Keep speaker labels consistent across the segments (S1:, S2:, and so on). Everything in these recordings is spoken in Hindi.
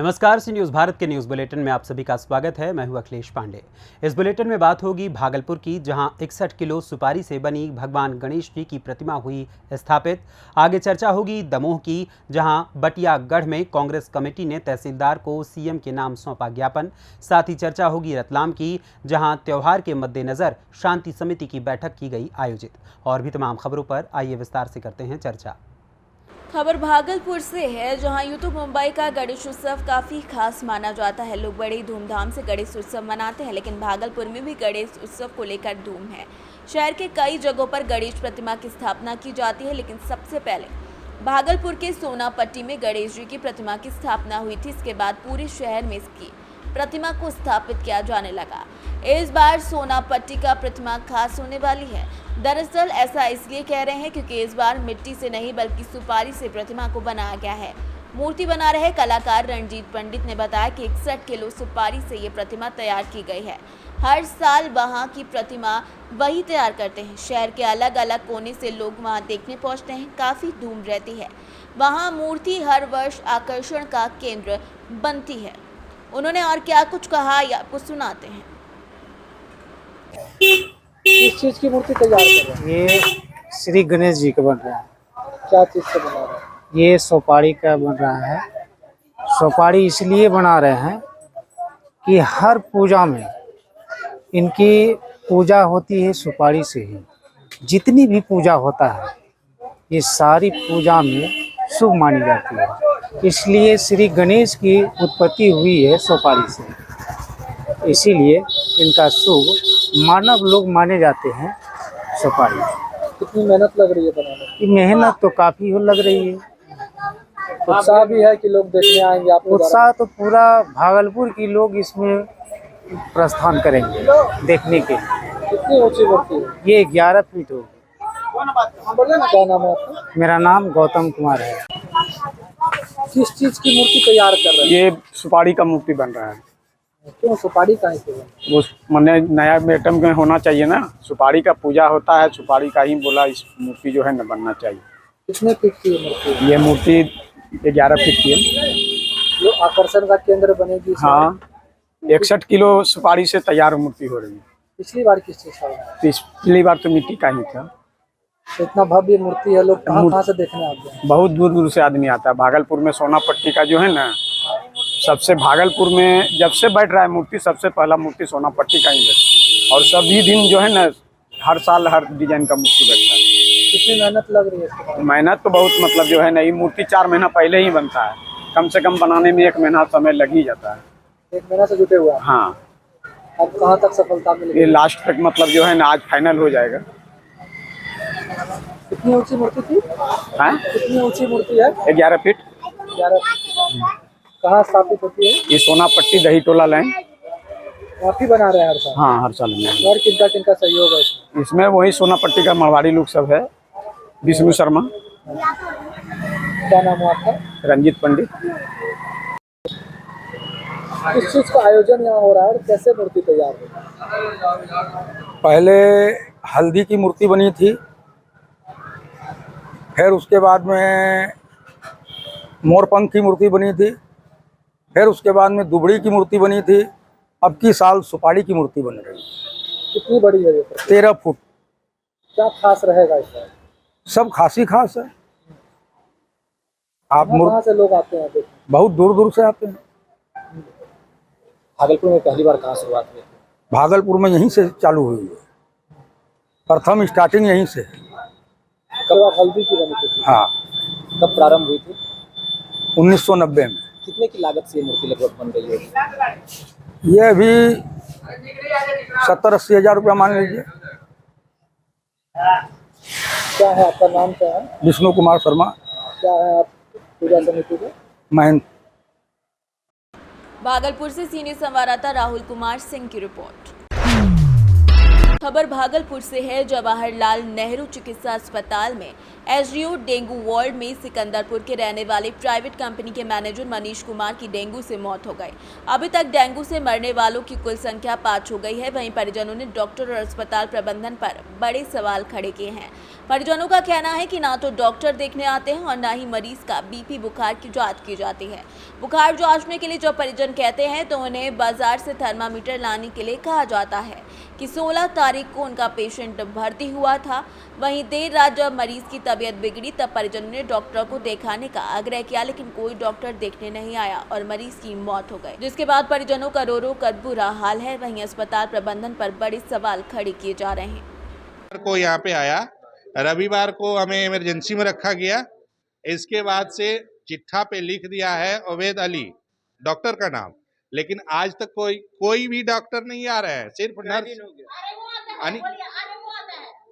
S1: नमस्कार, सी न्यूज़ भारत के न्यूज़ बुलेटिन में आप सभी का स्वागत है। मैं हूं अखिलेश पांडे। इस बुलेटिन में बात होगी भागलपुर की, जहां 61 किलो सुपारी से बनी भगवान गणेश जी की प्रतिमा हुई स्थापित। आगे चर्चा होगी दमोह की, जहां बटियागढ़ में कांग्रेस कमेटी ने तहसीलदार को सीएम के नाम सौंपा ज्ञापन। साथ ही चर्चा होगी रतलाम की, जहां त्यौहार के मद्देनजर शांति समिति की बैठक की गई आयोजित। और भी तमाम खबरों पर आइए विस्तार से करते हैं चर्चा।
S2: खबर भागलपुर से है, जहां यूं तो मुंबई का गणेश उत्सव काफ़ी खास माना जाता है। लोग बड़े धूमधाम से गणेश उत्सव मनाते हैं, लेकिन भागलपुर में भी गणेश उत्सव को लेकर धूम है। शहर के कई जगहों पर गणेश प्रतिमा की स्थापना की जाती है, लेकिन सबसे पहले भागलपुर के सोनापट्टी में गणेश जी की प्रतिमा की स्थापना हुई थी। इसके बाद पूरे शहर में इसकी प्रतिमा को स्थापित किया जाने लगा। इस बार सोनापट्टी का प्रतिमा खास होने वाली है। दरअसल ऐसा इसलिए कह रहे हैं क्योंकि इस बार मिट्टी से नहीं बल्कि सुपारी से प्रतिमा को बनाया गया है। मूर्ति बना रहे कलाकार रणजीत पंडित ने बताया कि 61 किलो सुपारी से ये प्रतिमा तैयार की गई है। हर साल वहाँ की प्रतिमा वही तैयार करते हैं। शहर के अलग अलग कोने से लोग वहाँ देखने पहुँचते हैं। काफ़ी धूम रहती है। वहाँ मूर्ति हर वर्ष आकर्षण का केंद्र बनती है। उन्होंने और क्या कुछ कहा, ये आपको सुनाते हैं।
S3: किस चीज की मूर्ति तैयार कर रहे हैं?
S4: ये श्री गणेश जी का बन रहा है।
S3: क्या चीज से बना रहे हैं?
S4: ये सुपारी का बन रहा है। सुपारी इसलिए बना रहे हैं कि हर पूजा में इनकी पूजा होती है सुपारी से ही। जितनी भी पूजा होता है ये सारी पूजा में शुभ मानी जाती है, इसलिए श्री गणेश की उत्पत्ति हुई है सुपारी से। इसीलिए इनका शुभ मानव लोग माने जाते हैं सुपारी।
S3: कितनी मेहनत लग रही है बनाने में?
S4: ये मेहनत तो काफी हो लग रही है।
S3: उत्साह भी है कि लोग देखने आएंगे आपको?
S4: उत्साह तो पूरा भागलपुर की लोग इसमें प्रस्थान करेंगे देखने के लिए।
S3: कितनी ऊंची मूर्ति है?
S4: ये 11 फीट होगी।
S3: क्या नाम है आपका?
S4: मेरा नाम गौतम कुमार है।
S3: किस चीज की मूर्ति तैयार कर रहे हैं?
S5: ये सुपारी का मूर्ति बन रहा है।
S3: क्यों सुपारी काहे से बनी?
S5: वो मैंने नया आइटम में होना चाहिए ना, सुपारी का पूजा होता है, सुपारी का ही बोला इस मूर्ति जो है ना बनना चाहिए।
S3: कितने फीट की ये मूर्ति है?
S5: ये मूर्ति 11 फीट की है।
S3: जो आकर्षण का केंद्र बनेगी?
S5: हाँ, 61 किलो सुपारी से तैयार मूर्ति हो रही है।
S3: पिछली बार किस चीज का बना?
S5: पिछली बार तो मिट्टी का ही था।
S3: इतना भव्य मूर्ति है, लोग कहाँ से देखने आते हैं?
S5: बहुत दूर दूर से आदमी आता है। भागलपुर में सोनापट्टी का जो है ना, सबसे भागलपुर में जब से बैठ रहा है मूर्ति, सबसे पहला मूर्ति सोनापट्टी का ही है। और सभी दिन जो है ना, हर साल हर डिजाइन का मूर्ति बैठता है।
S3: कितनी मेहनत लग रही है इसके?
S5: मेहनत तो बहुत, मतलब जो है ना, ये मूर्ति 4 महीना पहले ही बनता है। कम से कम बनाने में 1 महीना समय लग ही जाता है।
S3: 1 महीना से जुटे हुआ है।
S5: हाँ,
S3: अब कहाँ तक सफलता मिलेगी?
S5: ये लास्ट तक मतलब जो है ना आज फाइनल हो जाएगा।
S3: कितनी ऊंची मूर्ति थी?
S5: हाँ,
S3: कितनी ऊंची मूर्ति है?
S5: 11 फीट।
S3: 11 फीट। कहाँ स्थापित होती है?
S5: ये सोनापट्टी दही टोला लाइन।
S3: आप ही बना रहे हैं हर साल?
S5: हाँ, हर साल में।
S3: और किनका किनका सहयोग है इसमें?
S5: इसमें वही सोनापट्टी का मरवाड़ी लोग सब है। विष्णु शर्मा,
S3: क्या नाम है आपका?
S5: रंजीत पंडित।
S3: किस चीज का आयोजन यहाँ हो रहा है और कैसे मूर्ति तैयार हो?
S6: पहले हल्दी की मूर्ति बनी थी, फिर उसके बाद में मोरपंख की मूर्ति बनी थी, फिर उसके बाद में दुबड़ी की मूर्ति बनी थी। अब की साल सुपारी की मूर्ति बन रही है।
S3: कितनी बड़ी है ये?
S6: 13 फुट।
S3: क्या खास रहेगा इसका?
S6: सब खासी खास है। आप
S3: कहाँ से लोग आते हैं देखने?
S6: बहुत दूर दूर से आते हैं।
S3: भागलपुर में पहली बार कहाँ शुरुआत हुई?
S6: भागलपुर में यहीं से चालू हुई है। प्रथम स्टार्टिंग यहीं से है।
S3: कब हल्दी की बनी थी?
S6: हाँ,
S3: कब प्रारंभ हुई थी?
S6: 1990 में।
S3: कितने की लागत से ये मूर्ति लगभग बन गई होगी?
S6: ये अभी 70-80 हज़ार रुपया मान लीजिए।
S3: क्या है आपका नाम? क्या है?
S6: विष्णु कुमार शर्मा।
S3: क्या है आप पूजा समिति के?
S6: मैं
S2: भागलपुर से सीनियर संवाददाता राहुल कुमार सिंह की रिपोर्ट। खबर भागलपुर से है। जवाहरलाल नेहरू चिकित्सा अस्पताल में एसडीओ डेंगू वार्ड में सिकंदरपुर के रहने वाले प्राइवेट कंपनी के मैनेजर मनीष कुमार की डेंगू से मौत हो गई। अभी तक डेंगू से मरने वालों की कुल संख्या 5 हो गई है। वहीं परिजनों ने डॉक्टर और अस्पताल प्रबंधन पर बड़े सवाल खड़े किए हैं। परिजनों का कहना है कि ना तो डॉक्टर देखने आते हैं और ना ही मरीज का बीपी बुखार की जांच की जाती है। बुखार जांचने के लिए जब परिजन कहते हैं तो उन्हें बाजार से थर्मामीटर लाने के लिए कहा जाता है कि 16 तारीख को उनका पेशेंट भर्ती हुआ था। वहीं देर रात जब मरीज की तबीयत बिगड़ी तब परिजनों ने डॉक्टर को दिखाने का आग्रह किया, लेकिन कोई डॉक्टर देखने नहीं आया और मरीज की मौत हो गई, जिसके बाद परिजनों का रो रो कर बुरा हाल है। वहीं अस्पताल प्रबंधन पर बड़े सवाल खड़े किए जा रहे हैं।
S7: को यहाँ पे आया, रविवार को हमें इमरजेंसी में रखा गया। इसके बाद से चिट्ठा पे लिख दिया है उवैद अली डॉक्टर का नाम, लेकिन आज तक कोई भी डॉक्टर नहीं आ रहा है, सिर्फ नर्स।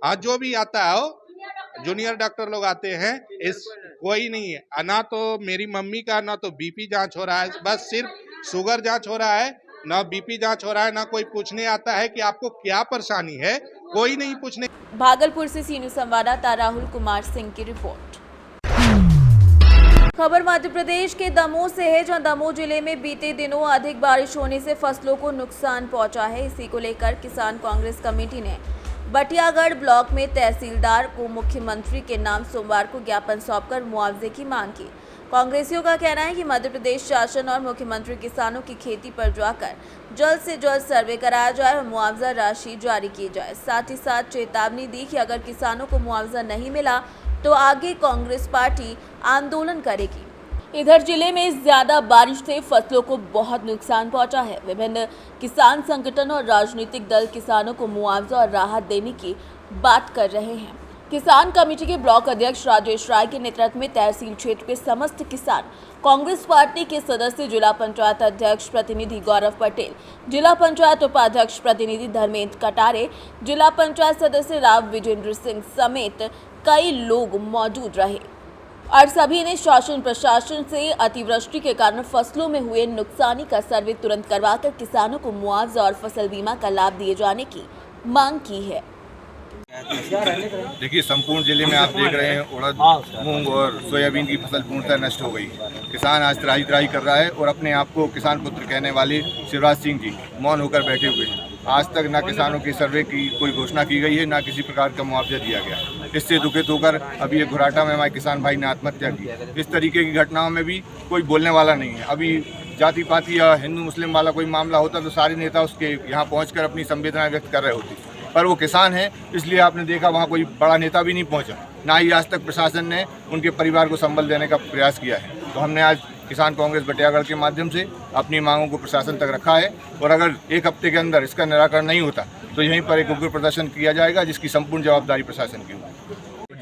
S7: आज जो भी आता है वो जूनियर डॉक्टर लोग आते हैं, इस कोई नहीं है। ना तो मेरी मम्मी का ना तो बीपी जांच हो रहा है, बस सिर्फ शुगर जांच हो रहा है, ना बीपी जांच हो रहा है। ना कोई पूछने आता है कि आपको क्या परेशानी है, कोई नहीं पूछने।
S2: भागलपुर से सी न्यूज़ संवाददाता राहुल कुमार सिंह की रिपोर्ट। खबर मध्य प्रदेश के दमोह से है, जहां दमोह जिले में बीते दिनों अधिक बारिश होने से फसलों को नुकसान पहुंचा है। इसी को लेकर किसान कांग्रेस कमेटी ने बटियागढ़ ब्लॉक में तहसीलदार को मुख्यमंत्री के नाम सोमवार को ज्ञापन सौंपकर मुआवजे की मांग की। कांग्रेसियों का कहना है कि मध्य प्रदेश शासन और मुख्यमंत्री किसानों की खेती पर जाकर जल्द से जल्द सर्वे कराया जाए और मुआवजा राशि जारी की जाए। साथ ही साथ चेतावनी दी कि अगर किसानों को मुआवजा नहीं मिला तो आगे कांग्रेस पार्टी आंदोलन करेगी। इधर जिले में ज्यादा बारिश से फसलों को बहुत नुकसान पहुंचा है। विभिन्न किसान संगठन और राजनीतिक दल किसानों को मुआवजा और राहत देने की बात कर रहे हैं। किसान कमेटी के ब्लॉक अध्यक्ष राजेश राय के नेतृत्व में तहसील क्षेत्र के समस्त किसान कांग्रेस पार्टी के सदस्य, जिला पंचायत अध्यक्ष प्रतिनिधि गौरव पटेल, जिला पंचायत उपाध्यक्ष प्रतिनिधि धर्मेंद्र कटारे, जिला पंचायत सदस्य राव विजेंद्र सिंह समेत कई लोग मौजूद रहे और सभी ने शासन प्रशासन से अतिवृष्टि के कारण फसलों में हुए नुकसानी का सर्वे तुरंत करवाकर किसानों को मुआवजा और फसल बीमा का लाभ दिए जाने की मांग की है।
S8: देखिए, संपूर्ण जिले में आप देख रहे हैं उड़द, मूंग और सोयाबीन की फसल पूर्णतः नष्ट हो गई। किसान आज त्राही कर रहा है और अपने आप को किसान पुत्र कहने वाले शिवराज सिंह जी मौन होकर बैठे हुए हैं। आज तक ना किसानों के सर्वे की कोई घोषणा की गई है, ना किसी प्रकार का मुआवजा दिया गया। इससे दुखित होकर अभी ये घुराटा में हमारे किसान भाई ने आत्महत्या की। इस तरीके की घटनाओं में भी कोई बोलने वाला नहीं है। अभी जाति पाति या हिंदू मुस्लिम वाला कोई मामला होता तो सारे नेता उसके यहाँ पहुँचकर अपनी संवेदना व्यक्त कर रहे होते, पर वो किसान है इसलिए आपने देखा वहाँ कोई बड़ा नेता भी नहीं पहुँचा, ना ही आज तक प्रशासन ने उनके परिवार को संबल देने का प्रयास किया है। तो हमने आज किसान कांग्रेस बटियागढ़ के माध्यम से अपनी मांगों को प्रशासन तक रखा है और अगर एक हफ्ते के अंदर इसका निराकरण नहीं होता तो यहीं पर एक उग्र प्रदर्शन किया जाएगा, जिसकी संपूर्ण जवाबदारी प्रशासन की होगी।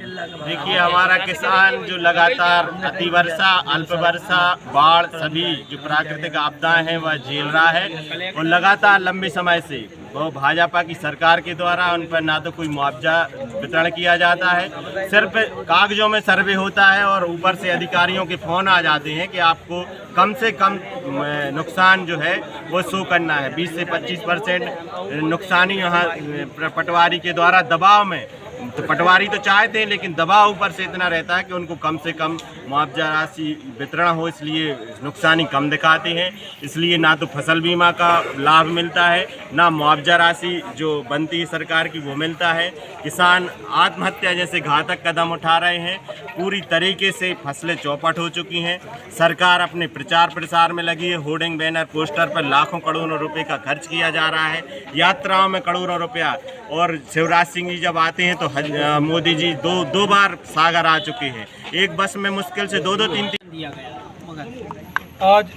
S9: देखिए, हमारा किसान जो लगातार अतिवर्षा, अल्पवर्षा, बाढ़ सभी जो प्राकृतिक आपदाएं हैं वह झेल रहा है और लगातार लंबे समय से वो भाजपा की सरकार के द्वारा उन पर ना तो कोई मुआवजा वितरण किया जाता है, सिर्फ कागजों में सर्वे होता है और ऊपर से अधिकारियों के फ़ोन आ जाते हैं कि आपको कम से कम नुकसान जो है वो शो करना है। 20 से 25% नुकसानी यहाँ पटवारी के द्वारा दबाव में, तो पटवारी तो चाहते हैं लेकिन दबाव ऊपर से इतना रहता है कि उनको कम से कम मुआवजा राशि वितरण हो, इसलिए नुकसानी कम दिखाते हैं। इसलिए ना तो फसल बीमा का लाभ मिलता है, ना मुआवजा राशि जो बनती है सरकार की वो मिलता है। किसान आत्महत्या जैसे घातक कदम उठा रहे हैं। पूरी तरीके से फसलें चौपट हो चुकी हैं। सरकार अपने प्रचार प्रसार में लगी है। होर्डिंग, बैनर, पोस्टर पर लाखों करोड़ों रुपए का खर्च किया जा रहा है, यात्राओं में करोड़ों रुपया। और शिवराज सिंह जी जब आते हैं तो मोदी जी दो बार सागर आ चुके हैं। एक बस में मुश्किल से 2-3 दिया गया।
S10: आज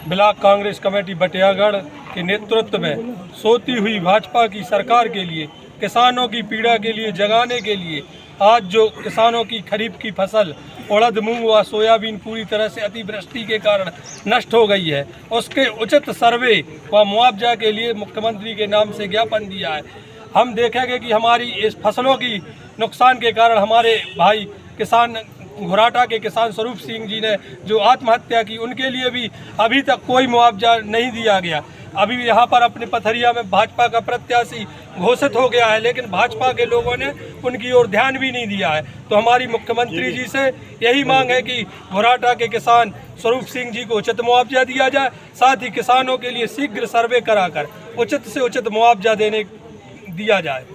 S10: ब्लॉक कांग्रेस कमेटी बटियागढ़ के नेतृत्व में सोती हुई भाजपा की सरकार के लिए, किसानों की पीड़ा के लिए जगाने के लिए आज जो किसानों की खरीफ की फसल उड़द, मूंग व सोयाबीन पूरी तरह से अतिवृष्टि के कारण नष्ट हो गई है, उसके उचित सर्वे व मुआवजा के लिए मुख्यमंत्री के नाम से ज्ञापन दिया है। हम देखेंगे कि हमारी इस फसलों की नुकसान के कारण हमारे भाई किसान घुराटा के किसान स्वरूप सिंह जी ने जो आत्महत्या की, उनके लिए भी अभी तक कोई मुआवजा नहीं दिया गया। अभी यहाँ पर अपने पथरिया में भाजपा का प्रत्याशी घोषित हो गया है, लेकिन भाजपा के लोगों ने उनकी ओर ध्यान भी नहीं दिया है। तो हमारी मुख्यमंत्री जी से यही मांग है कि घुराटा के किसान स्वरूप सिंह जी को उचित मुआवजा दिया जाए, साथ ही किसानों के लिए शीघ्र सर्वे कराकर उचित से उचित मुआवजा दिया जाए।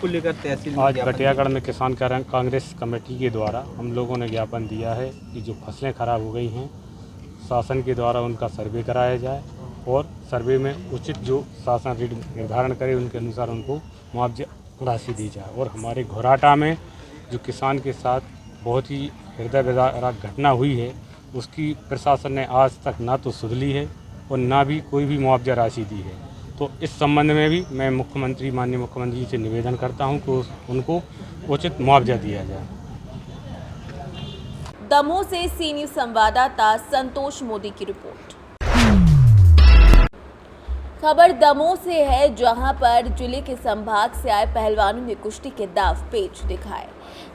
S3: को लेकर तहसील
S11: आज बटियागढ़ में किसान कांग्रेस कमेटी के द्वारा हम लोगों ने ज्ञापन दिया है कि जो फसलें खराब हो गई हैं शासन के द्वारा उनका सर्वे कराया जाए और सर्वे में उचित जो शासन रेट निर्धारण करे उनके अनुसार उनको मुआवजा राशि दी जाए। और हमारे घोराटा में जो किसान के साथ बहुत ही हृदय विदारक घटना हुई है उसकी प्रशासन ने आज तक ना तो सुध ली है और ना भी कोई भी मुआवजा राशि दी है। तो इस संबंध में भी मैं माननीय मुख्यमंत्री जी से निवेदन करता हूं कि उनको उचित मुआवजा दिया जाए।
S2: दमोह से सी न्यूज़ संवाददाता संतोष मोदी की रिपोर्ट। खबर दमोह से है, जहां पर जिले के संभाग से आए पहलवानों ने कुश्ती के दाव पेच दिखाए।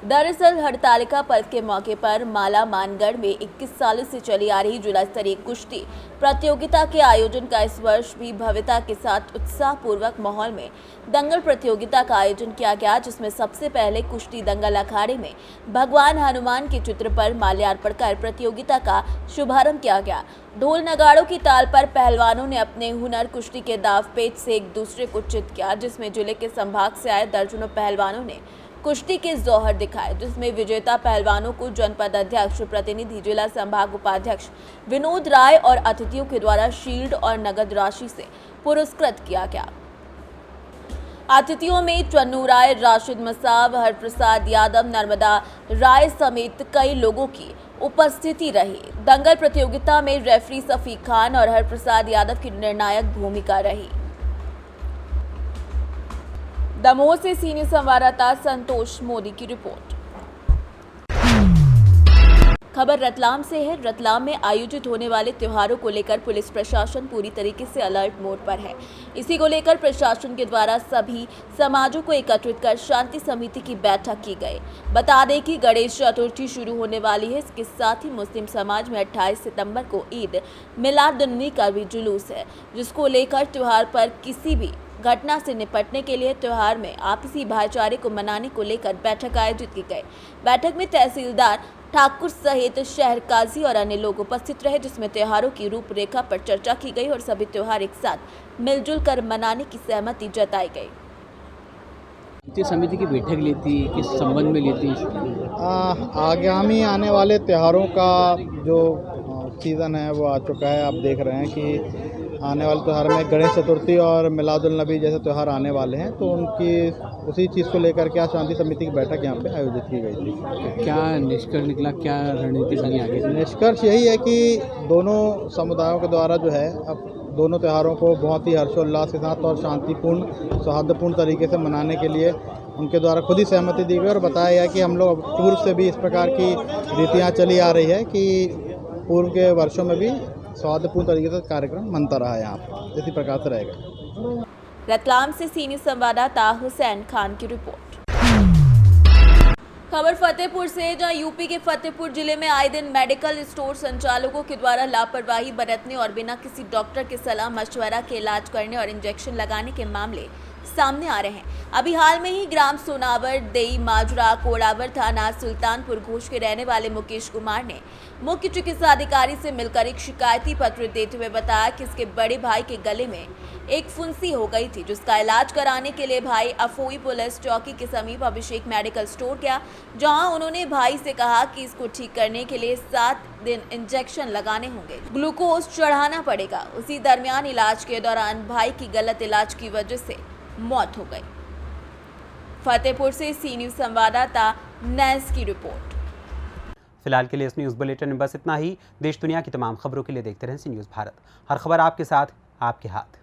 S2: दरअसल हड़तालिका पर्व के मौके पर माला मानगढ़ में 21 सालों से चली आ रही जिला स्तरीय कुश्ती प्रतियोगिता के आयोजन का इस वर्ष भी भव्यता के साथ उत्साहपूर्वक माहौल में दंगल प्रतियोगिता का आयोजन किया गया, जिसमें सबसे पहले कुश्ती दंगल अखाड़े में भगवान हनुमान के चित्र पर माल्यार्पण कर प्रतियोगिता का शुभारंभ किया गया। ढोल नगाड़ों की ताल पर पहलवानों ने अपने हुनर कुश्ती के दाव पेच से एक दूसरे को चित किया, जिसमें जिले के संभाग से आए दर्जनों पहलवानों ने कुश्ती के जौहर दिखाए, जिसमें विजेता पहलवानों को जनपद अध्यक्ष, प्रतिनिधि, जिला संभाग उपाध्यक्ष विनोद राय और अतिथियों के द्वारा शील्ड और नगद राशि से पुरस्कृत किया गया। अतिथियों में चन्नू राय, राशिद मसाब, हरप्रसाद यादव, नर्मदा राय समेत कई लोगों की उपस्थिति रही। दंगल प्रतियोगिता में रेफरी सफी खान और हरप्रसाद यादव की निर्णायक भूमिका रही। दमोह से सी न्यूज़ संवाददाता संतोष मोदी की रिपोर्ट। खबर रतलाम से है। रतलाम में आयोजित होने वाले त्योहारों को लेकर पुलिस प्रशासन पूरी तरीके से अलर्ट मोड पर है। इसी को लेकर प्रशासन के द्वारा सभी समाजों को एकत्रित कर शांति समिति की बैठक की गई। बता दें कि गणेश चतुर्थी शुरू होने वाली है। इसके साथ ही मुस्लिम समाज में 28 सितंबर को ईद मिलादुन्नबी का भी जुलूस है, जिसको लेकर त्योहार पर किसी भी घटना से निपटने के लिए त्योहार में आपसी भाईचारे को मनाने को लेकर बैठक आयोजित की गई। बैठक में तहसीलदार ठाकुर सहित शहर काजी और अन्य लोग उपस्थित रहे, जिसमें त्योहारों की रूपरेखा पर चर्चा की गई और सभी त्योहार एक साथ मिलजुल कर मनाने की सहमति जताई गई।
S3: समिति की बैठक ली थी, किस संबंध में ली थी?
S12: आगामी आने वाले त्योहारों का जो सीज़न है वो आ चुका है। आप देख रहे हैं कि आने वाले त्यौहार में गणेश चतुर्थी और मिलादुन्नबी जैसे त्यौहार आने वाले हैं, तो उनकी उसी चीज़ को लेकर के आज शांति समिति की बैठक यहाँ पे आयोजित की गई थी।
S3: क्या निष्कर्ष निकला, क्या रणनीति बनी आगे?
S12: निष्कर्ष यही है कि दोनों समुदायों के द्वारा जो है अब दोनों त्योहारों को बहुत ही हर्षोल्लास के साथ और शांतिपूर्ण सौहार्दपूर्ण तरीके से मनाने के लिए उनके द्वारा खुद ही सहमति दी गई और बताया गया कि हम लोग पूर्व से भी इस प्रकार की रीतियाँ चली आ रही है कि पूर्व के वर्षों में भी सौहार्दपूर्ण तरीके से कार्यक्रम मनता रहा है। यहाँ पर इसी प्रकार से रहेगा।
S2: रतलाम से सी न्यूज़ संवाददाता हुसैन खान की रिपोर्ट। खबर फतेहपुर से, जहां यूपी के फतेहपुर जिले में आए दिन मेडिकल स्टोर संचालकों के द्वारा लापरवाही बरतने और बिना किसी डॉक्टर के सलाह मशवरा के इलाज करने और इंजेक्शन लगाने के मामले सामने आ रहे हैं। अभी हाल में ही ग्राम सोनावर, देई माजरा, कोड़ावर थाना सुल्तानपुर घोष के रहने वाले मुकेश कुमार ने मुख्य चिकित्सा अधिकारी से मिलकर एक शिकायती पत्र देते हुए बताया कि इसके बड़े भाई के गले में एक फुंसी हो गई थी, जिसका इलाज कराने के लिए भाई अफोई पुलिस चौकी के समीप अभिषेक मेडिकल स्टोर गया, जहां उन्होंने भाई से कहा कि इसको ठीक करने के लिए 7 दिन इंजेक्शन लगाने होंगे, ग्लूकोज चढ़ाना पड़ेगा। उसी दरमियान इलाज के दौरान भाई की गलत इलाज की वजह से मौत हो गई। फतेहपुर से सी न्यूज़ संवाददाता नैस की रिपोर्ट।
S1: फिलहाल के लिए इस न्यूज़ बुलेटिन में बस इतना ही। देश दुनिया की तमाम खबरों के लिए देखते रहें सी न्यूज़ भारत। हर खबर आपके साथ, आपके हाथ।